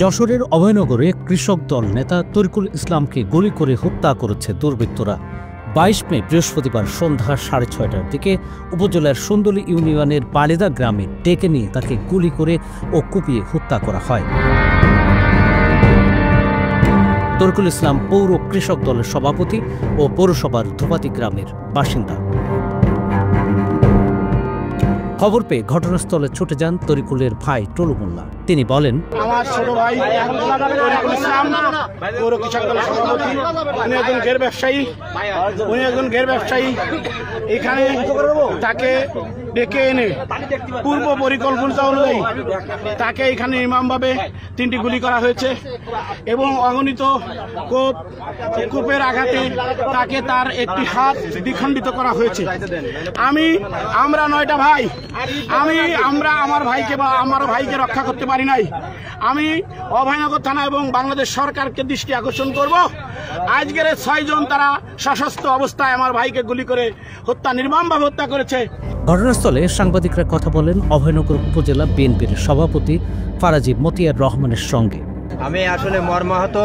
যশোরের অভয়নগরে কৃষক দল নেতা তরিকুল ইসলামকে গুলি করে হত্যা করেছে দুর্বৃত্তরা। ২২ মে বৃহস্পতিবার সন্ধ্যা ৬:৩০টার দিকে উপজেলার সুন্দলী ইউনিয়নের বালেদা গ্রামে ডেকে নিয়ে তাকে গুলি করে ও কুপিয়ে হত্যা করা হয়। তরিকুল ইসলাম পৌর কৃষক দলের সভাপতি ও পৌরসভার ধোপাতি গ্রামের বাসিন্দা। খবর পেয়ে ঘটনাস্থলে ছুটে যান তরিকুলের ভাই টলু মোল্লা। তিনি বলেন, আমার ছোট ভাই তরিকুল ইসলাম পৌর কৃষক দলের সভাপতি, উনি একজন ঘের ব্যবসায়ী। এখানে তাকে ডেকে এনে পূর্ব পরিকল্পনা অনুযায়ী তাকে এখানে নির্মমভাবে 3টি গুলি করা হয়েছে এবং অগণিত কোপের আঘাতে তাকে তার একটি হাত দ্বিখণ্ডিত করা হয়েছে। আমরা 9টা ভাই, আমরা আমার ভাইকে রক্ষা করতে পারি নাই। আমি অভয়নগর থানা এবং বাংলাদেশ সরকারকে দৃষ্টি আকর্ষণ করব, আজকের 6 জন তারা সশস্ত্র অবস্থায় আমার ভাইকে গুলি করে নির্মমভাবে হত্যা করেছে। ঘটনাস্থলে সাংবাদিকরা কথা বলেন অভয়নগর উপজেলা বিএনপির সভাপতি ফারাজি মতিয়ার রহমানের সঙ্গে। আমি আসলে মর্মাহত।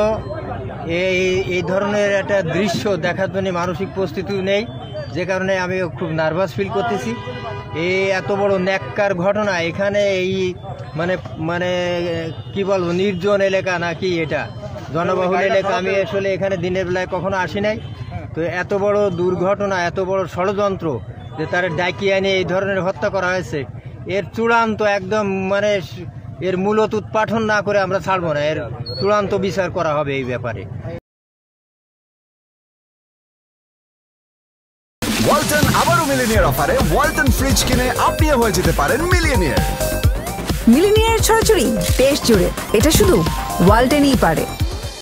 এই ধরনের একটা দৃশ্য দেখার জন্য মানসিক প্রস্তুতি নেই, যে কারণে আমি খুব নার্ভাস ফিল করতেছি। এই এত বড় ন্যাক্কার ঘটনা এখানে, এই মানে কি বলবো, নির্জন এলাকা নাকি এটা জনবহুল এলাকা। আমি আসলে এখানে দিনের বেলায় কখনো আসি নাই। তো এত বড় দুর্ঘটনা, এত বড় ষড়যন্ত্র যে তারা ডাকিয়ে এনে এই ধরনের হত্যা করা হয়েছে, এর চূড়ান্ত একদম এর মূলত উৎপাটন না করে আমরা ছাড়বো না। এর চূড়ান্ত বিচার করা হবে এই ব্যাপারে। ওয়ালটন আবারও মিলিনিয়ার অফারে ওয়ালটন ফ্রিজ কিনে আপনিও হয়ে যেতে পারেন মিলিয়নিয়ার। মিলিনিয়ার ছড়াছড়ি দেশ জুড়ে, এটা শুধু ওয়ালটনই পারে।